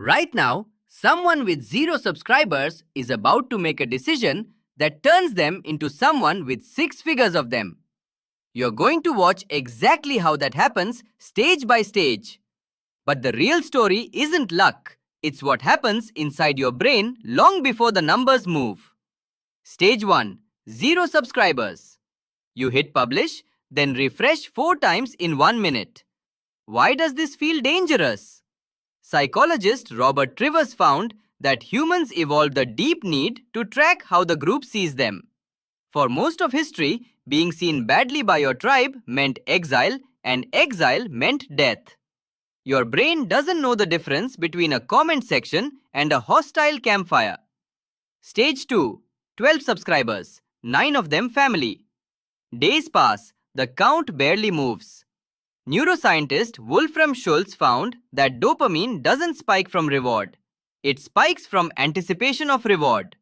Right now, someone with 0 subscribers is about to make a decision that turns them into someone with 6 figures of them. You're going to watch exactly how that happens stage by stage. But the real story isn't luck. It's what happens inside your brain long before the numbers move. Stage 1. 0 subscribers. You hit publish, then refresh 4 times in 1 minute. Why does this feel dangerous? Psychologist Robert Trivers found that humans evolved the deep need to track how the group sees them. For most of history, being seen badly by your tribe meant exile, and exile meant death. Your brain doesn't know the difference between a comment section and a hostile campfire. Stage 2. 12 subscribers, 9 of them family. Days pass, the count barely moves. Neuroscientist Wolfram Schultz found that dopamine doesn't spike from reward. It spikes from anticipation of reward.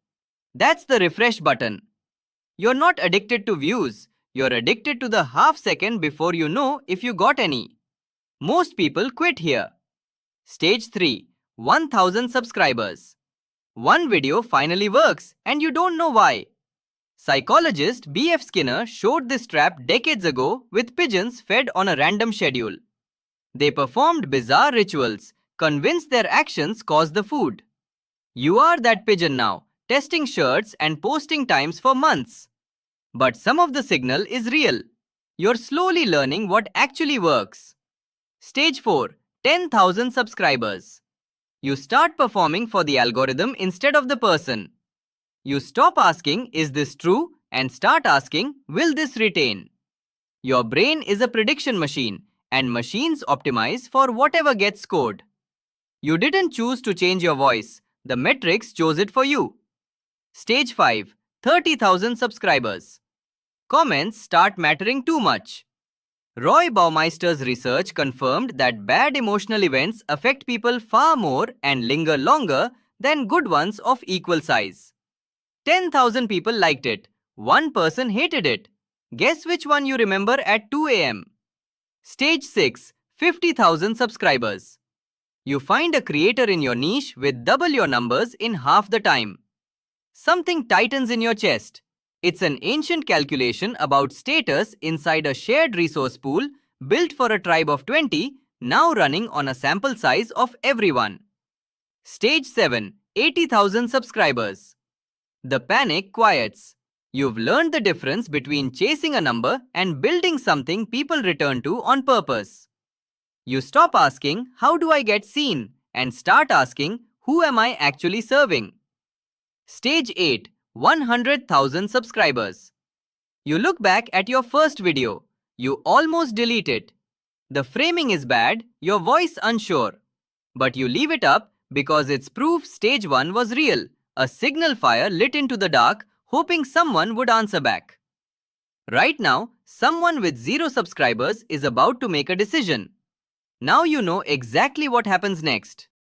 That's the refresh button. You're not addicted to views. You're addicted to the half second before you know if you got any. Most people quit here. Stage 3. 1000 subscribers. One video finally works and you don't know why. Psychologist B.F. Skinner showed this trap decades ago with pigeons fed on a random schedule. They performed bizarre rituals, convinced their actions caused the food. You are that pigeon now, testing shirts and posting times for months. But some of the signal is real. You're slowly learning what actually works. Stage 4. 10,000 subscribers. You start performing for the algorithm instead of the person. You stop asking, is this true? And start asking, will this retain? Your brain is a prediction machine, and machines optimize for whatever gets scored. You didn't choose to change your voice. The metrics chose it for you. Stage 5. 30,000 subscribers. Comments start mattering too much. Roy Baumeister's research confirmed that bad emotional events affect people far more and linger longer than good ones of equal size. 10,000 people liked it. One person hated it. Guess which one you remember at 2 a.m. Stage 6. 50,000 subscribers. You find a creator in your niche with double your numbers in half the time. Something tightens in your chest. It's an ancient calculation about status inside a shared resource pool built for a tribe of 20, now running on a sample size of everyone. Stage 7. 80,000 subscribers. The panic quiets. You've learned the difference between chasing a number and building something people return to on purpose. You stop asking, how do I get seen? And start asking, who am I actually serving? Stage 8. 100,000 subscribers. You look back at your first video. You almost delete it. The framing is bad, your voice unsure. But you leave it up because it's proof stage 1 was real. A signal fire lit into the dark, hoping someone would answer back. Right now, someone with 0 subscribers is about to make a decision. Now you know exactly what happens next.